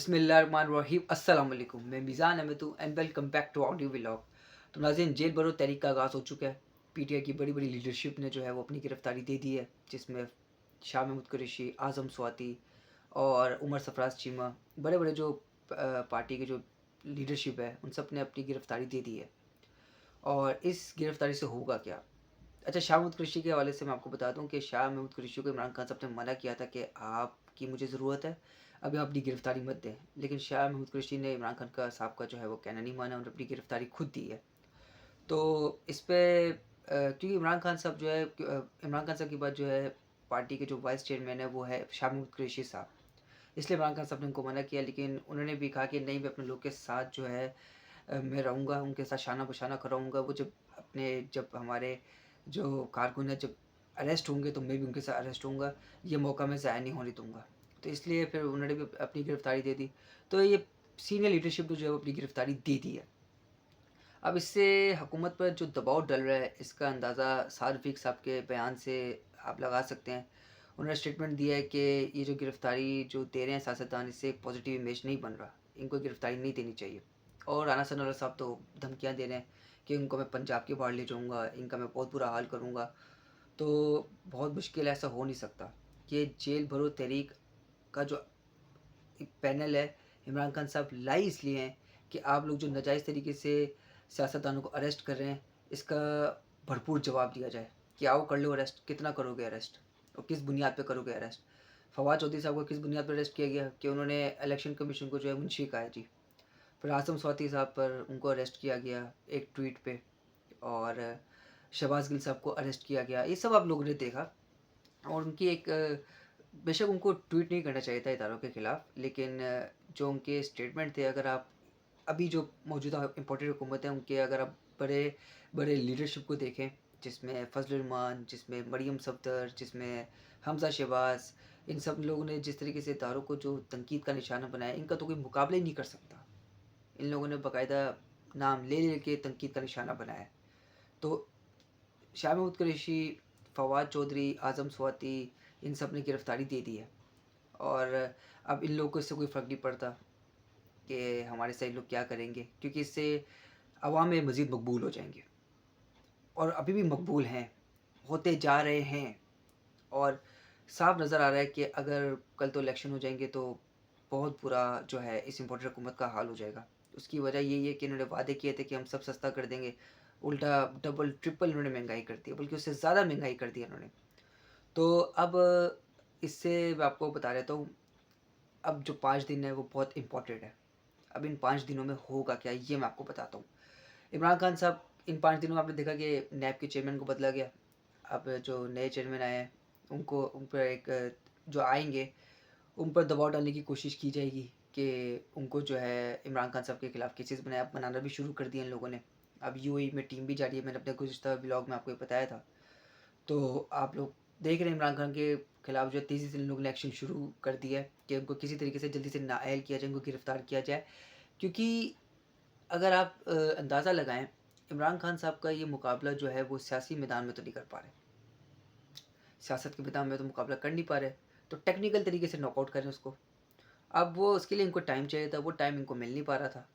बिस्मिल्लाहिर्रहमानिर्रहीम अस्सलाम वालेकुम। मैं मीज़ान अहमद हूँ and welcome back to audio vlog. तो नाज़रीन, जेल भरो तहरीक का आगाज़ हो चुका है। पीटीआई की बड़ी बड़ी लीडरशिप ने जो है वो अपनी गिरफ्तारी दे दी है, जिसमें शाह महमूद कुरैशी, आज़म स्वाति और उमर सरफराज चीमा, बड़े बड़े जो पार्टी के जो लीडरशिप है उन सब ने अपनी गिरफ्तारी दे दी है। और इस गिरफ्तारी से होगा क्या? अच्छा, शाह महमूद कुरैशी के हवाले से मैं आपको बता दूं कि शाह महमूद कुरैशी को इमरान खान साहब ने मना किया था कि आपकी मुझे ज़रूरत है, अभी आप अपनी गिरफ्तारी मत दें। लेकिन शाह महमूद कुरैशी ने इमरान खान का साहब का जो है वो कहना नहीं माना और अपनी गिरफ्तारी खुद दी है। तो इस पे क्योंकि इमरान खान साहब जो है इमरान खान साहब के बाद जो है पार्टी के जो वाइस चेयरमैन है वो है शाह महमूद कुरैशी साहब। इसलिए इमरान खान साहब ने उनको मना किया, लेकिन उन्होंने भी कहा कि नहीं, मैं अपने लोग के साथ जो है मैं रहूँगा, उनके साथ शाना बशाना कराऊँगा। वो जब हमारे जो कारकुन हैं जब अरेस्ट होंगे तो मैं भी उनके साथ अरेस्ट होऊँगा, ये मौका मैं ज़ाया नहीं होने दूँगा। तो इसलिए फिर उन्होंने भी अपनी गिरफ्तारी दे दी। तो ये सीनियर लीडरशिप ने जो है वो अपनी गिरफ्तारी दे दी है। अब इससे हुकूमत पर जो दबाव डल रहा है इसका अंदाज़ा साद रफ़ीक साहब के बयान से आप लगा सकते हैं। उन्होंने स्टेटमेंट दिया है कि ये जो गिरफ़्तारी जो दे रहे हैं सियासतदान, इससे एक पॉजिटिव इमेज नहीं बन रहा, इनको गिरफ़्तारी नहीं देनी चाहिए। और राना सनाउल्लाह साहब तो धमकियाँ दे रहे हैं कि इनको मैं पंजाब के बाहर ले जाऊँगा, इनका मैं बहुत बुरा हाल करूँगा। तो बहुत मुश्किल है, ऐसा हो नहीं सकता। ये जेल भरो तहरीक का जो एक पैनल है, इमरान खान साहब लाई इसलिए हैं कि आप लोग जो नाजायज़ तरीके से सियासतदानों को अरेस्ट कर रहे हैं, इसका भरपूर जवाब दिया जाए कि आओ कर लो अरेस्ट, कितना करोगे अरेस्ट और किस बुनियाद पे करोगे अरेस्ट। फवाद चौधरी साहब को किस बुनियाद पर अरेस्ट किया गया कि उन्होंने इलेक्शन कमीशन को जो है मुंशी कहा है जी। फिर आज़म स्वाति साहब पर उनको अरेस्ट किया गया एक ट्वीट पे, और शहबाज गिल साहब को अरेस्ट किया गया। ये सब आप लोगों ने देखा। और उनकी एक बेशक उनको ट्वीट नहीं करना चाहिए था इदारों के खिलाफ, लेकिन जो उनके स्टेटमेंट थे, अगर आप अभी जो मौजूदा इम्पोर्टेड हुकूमत है उनके अगर आप बड़े बड़े लीडरशिप को देखें, जिसमें फजल रहमान, जिसमें मरियम सफदर, जिसमें हमजा शहबाज, इन सब लोगों ने जिस तरीके से इदारों को जो तनकीद का निशाना बनाया, इनका तो कोई मुकाबला ही नहीं कर सकता। इन लोगों ने बाकायदा नाम ले के तनकीद का निशाना बनाया। तो शाह महमूद कुरैशी, फवाद चौधरी, आज़म स्वाति, इन सब ने गिरफ़्तारी दे दी है। और अब इन लोगों को इससे कोई फ़र्क नहीं पड़ता कि हमारे साथ ये लोग क्या करेंगे, क्योंकि इससे अवाम में मज़ीद मकबूल हो जाएँगे और अभी भी मकबूल हैं, होते जा रहे हैं। और साफ नज़र आ रहा है कि अगर कल तो इलेक्शन हो जाएँगे तो बहुत बुरा जो है इस इम्पोर्टेड हुकूमत का हाल हो जाएगा। उसकी वजह यही है कि इन्होंने वादे किए थे कि हम सब सस्ता कर देंगे, उल्टा डबल ट्रिपल इन्होंने महंगाई कर दी है, बल्कि उससे ज़्यादा महंगाई कर दी है इन्होंने। तो अब इससे मैं आपको बता देता हूँ, अब जो 5 दिन है वो बहुत इम्पोर्टेंट है। अब इन 5 दिनों में होगा क्या, ये मैं आपको बताता हूँ। इमरान खान साहब, इन 5 दिनों में आपने देखा कि नैब के चेयरमैन को बदला गया। अब जो नए चेयरमैन आए हैं, उनको उन पर एक जो आएँगे, उन पर दबाव डालने की कोशिश की जाएगी कि उनको जो है इमरान खान साहब के खिलाफ केसेस बनाना भी शुरू कर दिए इन लोगों ने। अब यूएई में टीम भी जा रही है, मैंने अपने गुज़िश्ता व्लॉग में आपको ये बताया था। तो आप लोग देख रहे हैं इमरान खान के खिलाफ जो है तेज़ी से इन लोगों ने एक्शन शुरू कर दिया है कि उनको किसी तरीके से जल्दी से नाअहल किया जाए, उनको गिरफ़्तार किया जाए। क्योंकि अगर आप अंदाज़ा लगाएँ, इमरान खान साहब का ये मुकाबला जो है वो सियासी मैदान में तो नहीं कर पा रहे। सियासत के मैदान में तो मुकाबला कर नहीं पा रहे, तो टेक्निकल तरीके से नॉकआउट करें उसको। अब वो उसके लिए इनको टाइम चाहिए था, वो टाइम इनको मिल नहीं पा रहा था,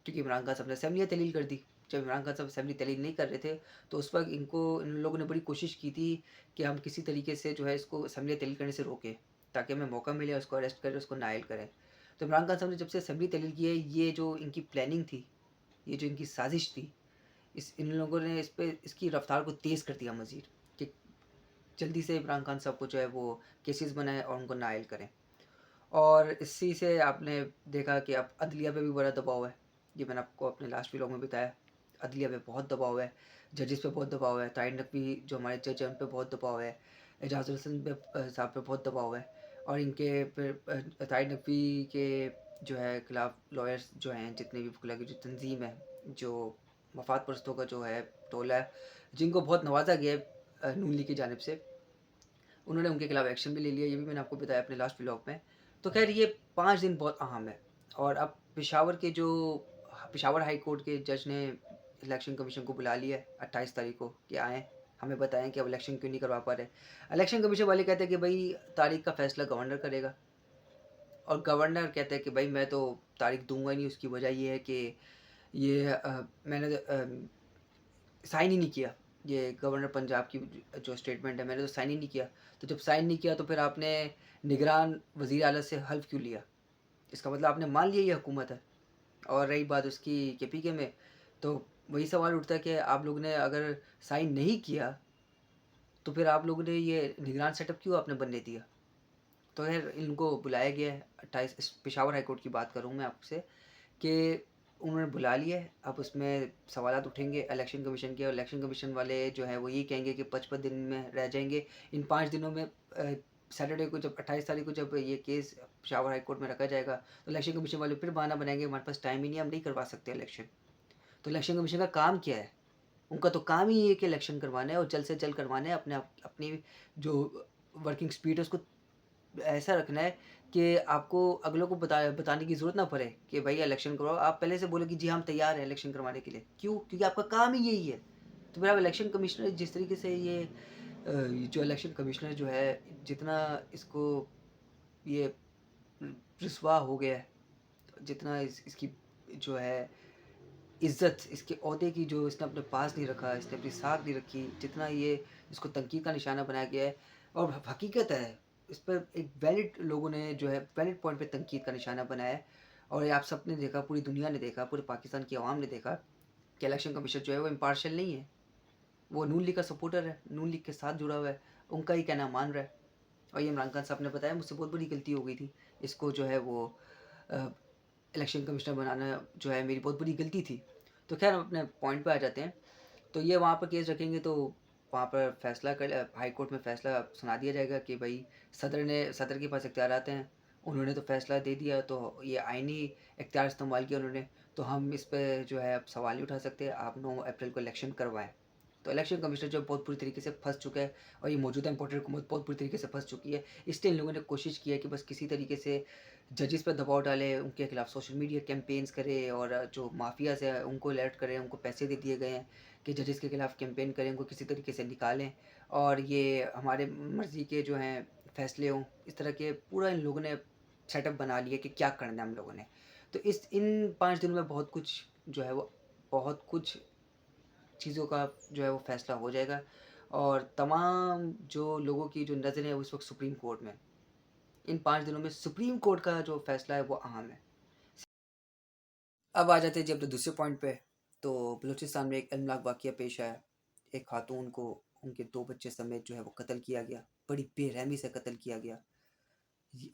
क्योंकि इमरान खान साहब ने असेंबलियाँ तहलील कर दी। जब इमरान खान साहब असेंबली तहलील नहीं कर रहे थे, तो उस वक़्त इन लोगों ने बड़ी कोशिश की थी कि हम किसी तरीके से जो है इसको असेंबलियाँ तहलील करने से रोकें, ताकि हमें मौका मिले, उसको अरेस्ट करें, उसको नाअहल करें। तो इमरान खान साहब ने जब से असेंबली तहलील की है, ये जो इनकी प्लानिंग थी, ये जो इनकी साज़िश थी, इस इन लोगों ने इस पे इसकी रफ़्तार को तेज़ कर दिया मज़ीद, कि जल्दी से इमरान खान साहब को जो है वो केसेस बनाएँ और उनको नाअहल करें। और इसी से आपने देखा कि अब अदलिया पे भी बड़ा दबाव है। ये मैंने आपको अपने लास्ट व्लॉग में बताया। अदलिया पे बहुत दबाव है, जजेस पे बहुत दबाव है, तारिक नकवी जो हमारे जज हैं उन पे बहुत दबाव है, एजाज़ुल हसन पे साहब पे बहुत दबाव है। और इनके फिर तारिक नकवी के जो है खिलाफ लॉयर्स जो हैं, जितने भी वकीला की जो तंज़ीम है, जो मफाद परस्तों का जो है टोला है, जिनको बहुत नवाज़ा गया है नून लीग की जानिब से, उन्होंने उनके खिलाफ एक्शन भी ले लिया, ये भी मैंने आपको बताया अपने लास्ट व्लॉग में। तो ख़ैर ये 5 दिन बहुत अहम है। और अब पेशावर हाई कोर्ट के जज ने इलेक्शन कमीशन को बुला लिया है 28 तारीख को कि आएँ, हमें बताएँ कि अब इलेक्शन क्यों नहीं करवा पा रहे। इलेक्शन कमीशन वाले कहते हैं कि भई तारीख का फ़ैसला गवर्नर करेगा। और गवर्नर कहता है कि भाई मैं तो तारीख दूँगा ही नहीं, उसकी वजह ये है कि ये मैंने साइन ही नहीं किया। ये गवर्नर पंजाब की जो स्टेटमेंट है, मैंने तो साइन ही नहीं किया। तो जब साइन नहीं किया तो फिर आपने निगरान वज़ीर आला से हल्फ़ क्यों लिया? इसका मतलब आपने मान लिया ये हुकूमत है। और रही बात उसकी केपीके में, तो वही सवाल उठता है कि आप लोगों ने अगर साइन नहीं किया, तो फिर आप लोगों ने ये निगरान सेटअप क्यों आपने बनने दिया? तो खैर इनको बुलाया गया है। 28 इस पेशावर हाई कोर्ट की बात कर रहा हूँ मैं आपसे कि उन्होंने बुला लिया है। अब उसमें सवालात उठेंगे इलेक्शन कमीशन के, और इलेक्शन कमीशन वाले जो है वो ये कहेंगे कि 55 दिन में रह जाएँगे। इन 5 दिनों में सैटरडे को जब 28 तारीख को जब ये केस पेशावर हाई कोर्ट में रखा जाएगा, तो इलेक्शन कमीशन वाले फिर बहाना बनाएँगे हमारे पास टाइम ही नहीं है, हम नहीं करवा सकते इलेक्शन। तो इलेक्शन कमीशन का काम क्या है? उनका तो काम ही ये है कि इलेक्शन करवाना है और जल्द से जल्द करवाना है। अपनी जो वर्किंग स्पीड है उसको ऐसा रखना है कि आपको अगलों को बताने की ज़रूरत ना पड़े कि भई इलेक्शन करवाओ। आप पहले से बोलो कि जी हम तैयार हैं इलेक्शन करवाने के लिए। क्यों? क्योंकि आपका काम ही यही है। तो फिर आप इलेक्शन कमिश्नर जिस तरीके से ये जो इलेक्शन कमिश्नर जो है जितना इसको ये रुसवा हो गया है, जितना इसकी जो है इज़्ज़त, इसके ओहदे की जो इसने अपने पास नहीं रखा, इसने अपनी साख नहीं रखी, जितना ये इसको तनकीद का निशाना बनाया गया है, और हकीकत है, इस पर एक वैलिड लोगों ने जो है वैलिड पॉइंट पे तनकीद का निशाना बनाया है। और ये आप सबने देखा, पूरी दुनिया ने देखा, पूरे पाकिस्तान की आवाम ने देखा कि इलेक्शन कमीशन जो है वो इम्पार्शियल नहीं है। वो नून लीग का सपोर्टर है, नून लीग के साथ जुड़ा हुआ है, उनका ही कहना मान रहा है। और ये इमरान खान साहब ने बताया मुझसे बहुत बड़ी गलती हो गई थी। इसको जो है वो अ, इलेक्शन कमिश्नर बनाना जो है मेरी बहुत बड़ी गलती थी। तो ख़ैर हम अपने पॉइंट पे आ जाते हैं। तो ये वहाँ पर केस रखेंगे तो वहाँ पर हाई कोर्ट में फ़ैसला सुना दिया जाएगा कि भई सदर के पास इख्तियारात हैं। उन्होंने तो फ़ैसला दे दिया, तो ये आइनी इख्तियार इस्तेमाल किया उन्होंने, तो हम इस पे जो है अब सवाल नहीं उठा सकते। आप 9 अप्रैल को इलेक्शन करवाएँ। तो इलेक्शन कमिश्नर जो बहुत बुरी तरीके से फँस चुका है, और ये मौजूदा इम्पोर्टेड हुकूमत बहुत बुरी तरीके से फँस चुकी है। इसलिए इन लोगों ने कोशिश की है कि बस किसी तरीके से जजेस पे दबाव डालें, उनके खिलाफ सोशल मीडिया कैंपेन्स करें, और जो माफियाज़ हैं उनको अलर्ट करें, उनको पैसे दे दिए गए हैं कि जजेस के खिलाफ कैंपेन करें, उनको किसी तरीके से निकालें, और ये हमारे मर्ज़ी के जो हैं फैसले हों। इस तरह के पूरा इन लोगों ने सेटअप बना लिया कि क्या करना है हम लोगों ने। तो इस इन 5 दिनों में बहुत कुछ जो है वो बहुत कुछ चीज़ों का जो है वो फ़ैसला हो जाएगा, और तमाम जो लोगों की जो नज़रें हैं उस वक़्त सुप्रीम कोर्ट में। इन 5 दिनों में सुप्रीम कोर्ट का जो फ़ैसला है वो अहम है। अब आ जाते हैं जी अपने दूसरे पॉइंट पे। तो बलूचिस्तान में एक अलमनाक वाक़या पेश आया। एक खातून को उनके 2 बच्चे समेत जो है वो कत्ल किया गया। बड़ी बेरहमी से कत्ल किया गया।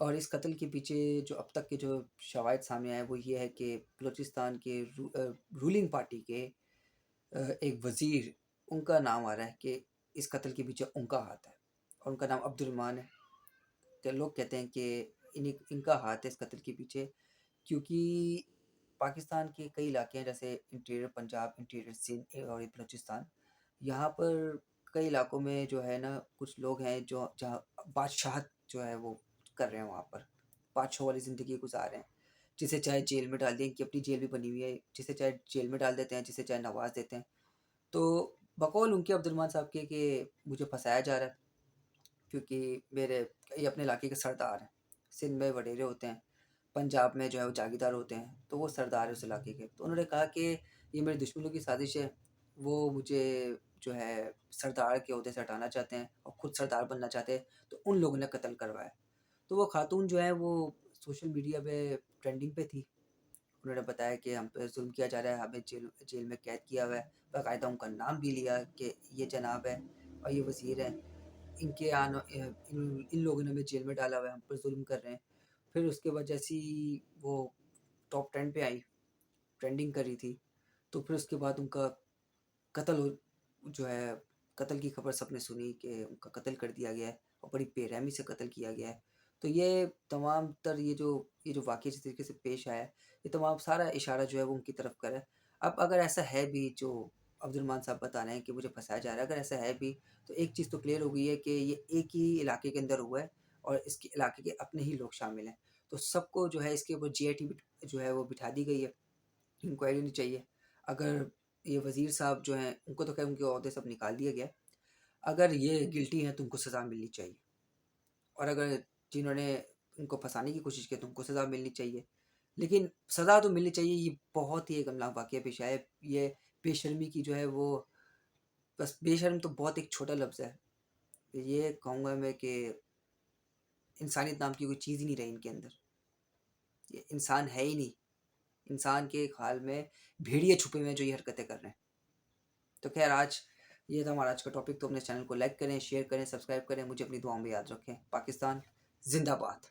और इस कत्ल के पीछे जो अब तक के जो शवाहिद सामने आए वो ये है कि बलूचिस्तान के रूलिंग पार्टी के एक वज़ीर, उनका नाम आ रहा है कि इस कत्ल के पीछे उनका हाथ है, और उनका नाम अब्दुर्रहमान है। तो लोग कहते हैं कि इनका हाथ है इस कत्ल के पीछे, क्योंकि पाकिस्तान के कई इलाके हैं जैसे इंटीरियर पंजाब, इंटीरियर सिंध और ये बलूचिस्तान। यहाँ पर कई इलाकों में जो है ना कुछ लोग हैं जो जहाँ बादशाहत जो है वो कर रहे हैं वहाँ पर। बादशाह वाली ज़िंदगी गुज़ार रहे हैं। जिसे चाहे जेल में डाल दें, इनकी अपनी जेल भी बनी हुई है। जिसे चाहे जेल में डाल देते हैं, जिसे चाहे नवाज़ देते हैं। तो बकौल उनके अब्दुर्रहमान साहब के कि मुझे फँसाया जा रहा है, क्योंकि मेरे ये अपने इलाके के सरदार हैं। सिंध में वडेरे होते हैं, पंजाब में जो है वो जागीरदार होते हैं, तो वो सरदार हैं उस इलाके के। तो उन्होंने कहा कि ये मेरे दुश्मनों की साजिश है, वो मुझे जो है सरदार के ओहदे से हटाना चाहते हैं और खुद सरदार बनना चाहते हैं, तो उन लोगों ने कत्ल करवाया। तो वो खातून जो है वो सोशल मीडिया पे ट्रेंडिंग पे थी। उन्होंने बताया कि हम पे ज़ुल्म किया जा रहा है, हमें जेल जेल में कैद किया हुआ है। बाकायदा उनका नाम भी लिया कि ये जनाब है और ये वज़ीर हैं। इन लोगों ने हमें जेल में डाला हुआ है, हम पर ज़ुल्म कर रहे हैं। फिर उसके बाद जैसे ही वो टॉप 10 पे आई, ट्रेंडिंग कर रही थी, तो फिर उसके बाद उनका कत्ल हो जो है कत्ल की खबर सबने सुनी कि उनका कत्ल कर दिया गया है, और बड़ी बेरहमी से कत्ल किया गया है। तो ये तमाम तर ये जो वाक़या जिस तरीके से पेश आया है, ये तमाम सारा इशारा जो है वो उनकी तरफ कर है। अब अगर ऐसा है भी जो अब्दुर्रहमान साहब बता रहे हैं कि मुझे फँसाया जा रहा है, अगर ऐसा है भी, तो एक चीज़ तो क्लियर हो गई है कि ये एक ही इलाके के अंदर हुआ है, और इसके इलाके के अपने ही लोग शामिल हैं। तो सबको जो है इसके ऊपर जीआईटी जो है वो बिठा दी गई है। इंक्वायरी होनी चाहिए। अगर ये वज़ीर साहब जो हैं, उनको तो ख़ैर उनके ओहदे से अब निकाल दिया गया है। अगर ये गिल्टी हैं तो उनको सज़ा मिलनी चाहिए। और अगर जिन्होंने उनको फँसाने की कोशिश की तो उनको सज़ा मिलनी चाहिए। लेकिन सज़ा तो मिलनी चाहिए, ये बहुत ही एक गमनाक वाक़या पेश आया है। ये बेशर्मी की जो है वो, बस बेशर्म तो बहुत एक छोटा लफ्ज़ है। ये कहूँगा मैं कि इंसानियत नाम की कोई चीज़ ही नहीं रही इनके अंदर। ये इंसान है ही नहीं। इंसान के ख़्याल में भेड़िए छुपे हुए हैं जो ये हरकतें कर रहे हैं। तो ख़ैर आज ये था हमारा आज का टॉपिक। तो अपने चैनल को लाइक करें, शेयर करें, सब्सक्राइब करें। मुझे अपनी दुआओं में याद रखें। पाकिस्तान ज़िंदाबाद।